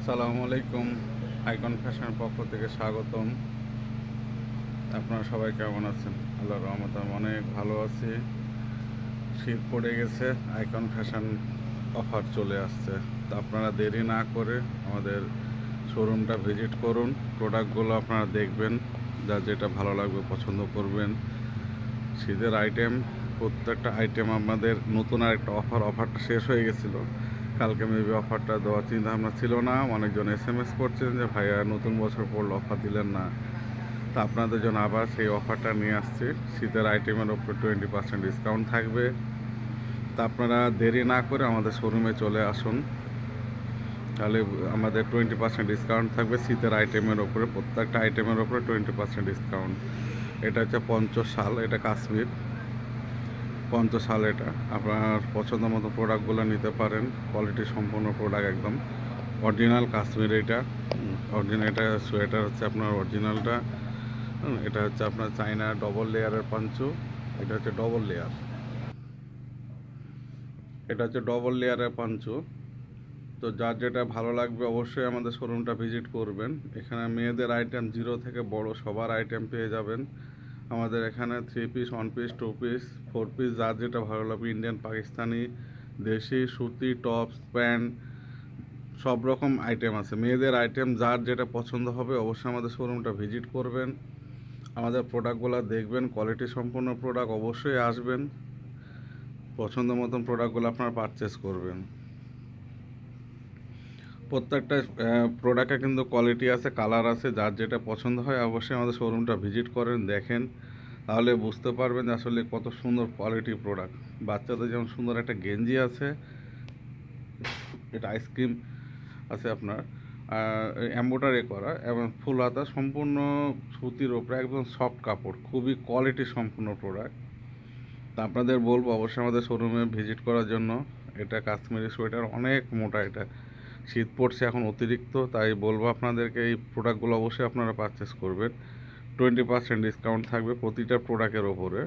সালামু আলাইকুম। আইকন ফ্যাশনের পক্ষ থেকে স্বাগতম। আপনারা সবাই কেমন আছেন? আল্লাহর রহমতে আমি অনেক ভালো আছি। শীত পড়ে গেছে, আইকন ফ্যাশন অফার চলে আসছে। তো আপনারা দেরি না করে আমাদের শোরুমটা ভিজিট করুন। প্রোডাক্টগুলো আপনারা দেখবেন, যা যেটা ভালো লাগবে পছন্দ করবেন। শীতের আইটেম, প্রত্যেকটা আইটেম আমাদের নতুন আরেকটা অফারটা শেষ হয়ে গেছিলো। কালকে মেবি অফারটা দেওয়ার চিন্তা ভাবনা ছিল না। অনেকজন SMS করছেন যে ভাইয়া নতুন বছর পড়লে অফার দিলেন না। তা আপনাদের জন্য আবার সেই অফারটা নিয়ে আসছি। শীতের আইটেমের ওপর 20% ডিসকাউন্ট থাকবে। তা আপনারা দেরি না করে আমাদের শোরুমে চলে আসুন। তাহলে আমাদের 20% ডিসকাউন্ট থাকবে শীতের আইটেমের ওপরে, প্রত্যেকটা আইটেমের ওপরে 20% ডিসকাউন্ট। এটা হচ্ছে পঞ্চশাল, এটা কাশ্মীর পঞ্চশাল। এটা আপনার পছন্দ মতো প্রোডাক্টগুলো নিতে পারেন। কোয়ালিটি সম্পন্ন প্রোডাক্ট, একদম অরিজিনাল কাশ্মীর। এটা অরিজিনাল, এটা সোয়েটার হচ্ছে আপনার অরিজিনালটা। এটা হচ্ছে আপনার চায়না ডবল লেয়ারের পাঞ্চু। এটা হচ্ছে ডবল লেয়ার, এটা হচ্ছে ডবল লেয়ারের পাঞ্চু। তো যার যেটা ভালো লাগবে অবশ্যই আমাদের শোরুমটা ভিজিট করবেন। এখানে মেয়েদের আইটেম জিরো থেকে বড় সবার আইটেম পেয়ে যাবেন আমাদের এখানে। 3 পিস, 1 পিস, 2 পিস, 4 পিস, যার যেটা ভালো লাগবে, ইন্ডিয়ান, পাকিস্তানি, দেশি, সুতি, টপস, প্যান্ট, সব রকম আইটেম আছে। মেয়েদের আইটেম যার যেটা পছন্দ হবে অবশ্যই আমাদের শোরুমটা ভিজিট করবেন, আমাদের প্রোডাক্টগুলো দেখবেন। কোয়ালিটি সম্পন্ন প্রোডাক্ট, অবশ্যই আসবেন, পছন্দ মতন প্রোডাক্টগুলো আপনারা পারচেস করবেন। প্রত্যেকটা প্রোডাক্টে কিন্তু কোয়ালিটি আছে, কালার আছে, যার যেটা পছন্দ হয় অবশ্যই আমাদের শোরুমটা ভিজিট করেন, দেখেন। তাহলে বুঝতে পারবেন যে আসলে কত সুন্দর কোয়ালিটি প্রোডাক্ট। বাচ্চাদের যেমন সুন্দর একটা গেঞ্জি আছে, এটা আইসক্রিম আছে আপনার, এম্ব্রয়ডারি করা এবং ফুল হাতা, সম্পূর্ণ সুতির ওপরে, একদম সফট কাপড়, খুবই কোয়ালিটি সম্পূর্ণ প্রোডাক্ট। তা আপনাদের বলবো অবশ্যই আমাদের শোরুমে ভিজিট করার জন্য। এটা কাশ্মীরি সোয়েটার, অনেক মোটা। এটা শীত পড়ছে এখন অতিরিক্ত, তাই বলবো আপনাদেরকে এই প্রোডাক্টগুলো অবশ্যই আপনারা পারচেস করবেন। 20% ডিসকাউন্ট থাকবে প্রতিটা প্রোডাক্টের ওপরে।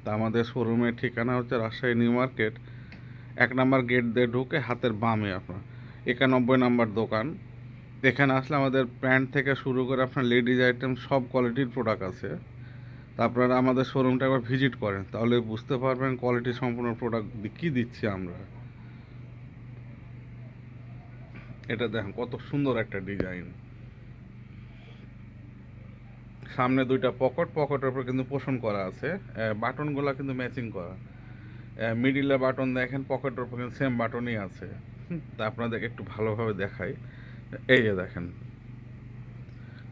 তা আমাদের শোরুমের ঠিকানা হচ্ছে রাজশাহী নিউ মার্কেট, 1 নম্বর গেট দিয়ে ঢুকে হাতের বামে আপনার 91 নম্বর দোকান। এখানে আসলে আমাদের প্যান্ট থেকে শুরু করে আপনার লেডিজ আইটেম সব কোয়ালিটির প্রোডাক্ট আছে। তা আপনারা আমাদের শোরুমটা একবার ভিজিট করেন, তাহলে বুঝতে পারবেন কোয়ালিটি সম্পূর্ণ প্রোডাক্ট কী দিচ্ছি আমরা। এটা দেখেন কত সুন্দর একটা ডিজাইন। সামনে দুইটা পকেটের উপর কিন্তু পোষণ করা আছে। বাটনগুলো কিন্তু ম্যাচিং করা। মিডিলে বাটন দেখেন, পকেটের উপর কিন্তু সেম বাটনই আছে। তা আপনাদের একটু ভালোভাবে দেখাই। এই যে দেখেন,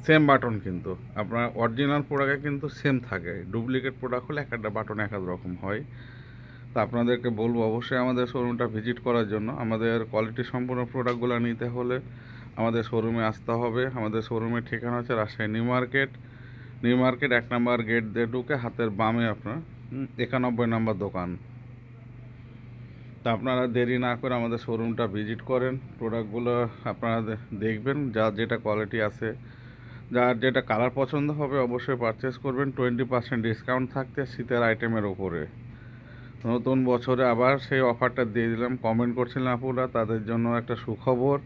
সেম বাটন কিন্তু আপনার অরিজিনাল প্রোডাক্টে কিন্তু সেম থাকে। ডুপ্লিকেট প্রোডাক্ট হলে এক একটা বাটন এক এক রকম হয়। তা আপনাদেরকে বলবো অবশ্যই আমাদের শোরুমটা ভিজিট করার জন্য। আমাদের কোয়ালিটি সম্পূর্ণ প্রোডাক্টগুলো নিতে হলে আমাদের শোরুমে আসতে হবে। আমাদের শোরুমের ঠিকানা হচ্ছে Rajshahi new market. New market 1 নম্বর গেট দিয়ে ঢুকে হাতের বামে আপনার 91 নম্বর দোকান। তা আপনারা দেরি না করে আমাদের শোরুমটা ভিজিট করেন, প্রোডাক্টগুলো আপনারা দেখবেন, যার যেটা কোয়ালিটি আছে, যার যেটা কালার পছন্দ হবে অবশ্যই পারচেস করবেন। 20% ডিসকাউন্ট থাকতে শীতের আইটেমের ওপরে। নতুন বছরে আবার সেই অফারটা দিয়ে দিলাম। কমেন্ট করছিলেন আপুরা, তাদের জন্য একটা সুখবর,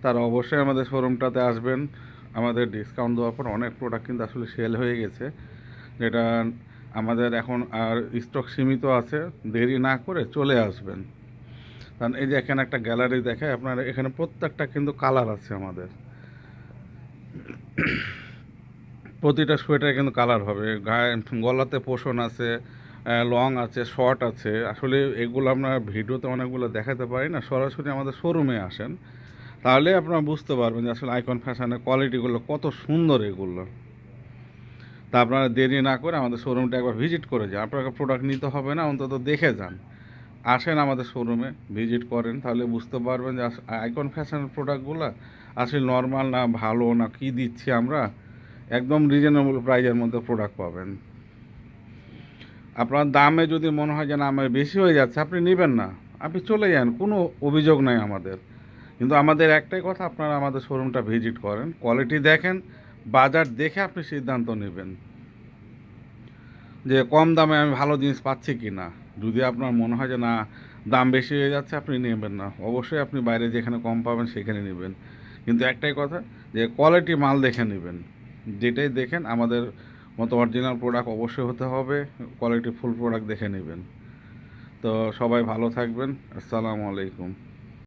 তারা অবশ্যই আমাদের শোরুমটাতে আসবেন। আমাদের ডিসকাউন্ট দেওয়ার পর অনেক প্রোডাক্ট কিন্তু আসলে সেল হয়ে গেছে, যেটা আমাদের এখন আর স্টক সীমিত আছে। দেরি না করে চলে আসবেন। কারণ এই যে এখানে একটা গ্যালারি দেখায় আপনার, এখানে প্রত্যেকটা কিন্তু কালার আছে আমাদের। প্রতিটা সোয়েটারে কিন্তু কালার হবে, গায়ে গলাতে পোষণ আছে, লং আছে, শর্ট আছে। আসলে এগুলো আমরা ভিডিওতে অনেকগুলো দেখাতে পারি না, সরাসরি আমাদের শোরুমে আসেন, তাহলে আপনারা বুঝতে পারবেন যে আসলে আইকন ফ্যাশনের কোয়ালিটিগুলো কত সুন্দর এগুলো। তা আপনারা দেরি না করে আমাদের শোরুমটা একবার ভিজিট করে যান। আপনাকে প্রোডাক্ট নিতে হবে না, অন্তত দেখে যান। আসেন আমাদের শোরুমে ভিজিট করেন, তাহলে বুঝতে পারবেন যে আইকন ফ্যাশনের প্রোডাক্টগুলো আসলে নর্মাল না ভালো না কী দিচ্ছি আমরা। একদম রিজনেবল প্রাইজের মধ্যে প্রোডাক্ট পাবেন। আপনার দামে যদি মনে হয় যে না আমার বেশি হয়ে যাচ্ছে, আপনি নেবেন না, আপনি চলে যান, কোনো অভিযোগ নাই আমাদের। কিন্তু আমাদের একটাই কথা, আপনারা আমাদের শোরুমটা ভিজিট করেন, কোয়ালিটি দেখেন, বাজার দেখে আপনি সিদ্ধান্ত নেবেন যে কম দামে আমি ভালো জিনিস পাচ্ছি কি না। যদি আপনার মনে হয় যে না দাম বেশি হয়ে যাচ্ছে, আপনি নেবেন না, অবশ্যই আপনি বাইরে যেখানে কম পাবেন সেখানে নেবেন। কিন্তু একটাই কথা যে কোয়ালিটি মাল দেখে নেবেন, যেটাই দেখেন আমাদের মতো অরিজিনাল প্রোডাক্ট অবশ্যই হতে হবে, কোয়ালিটি ফুল প্রোডাক্ট দেখে নেবেন। তো সবাই ভালো থাকবেন, আসসালামু আলাইকুম।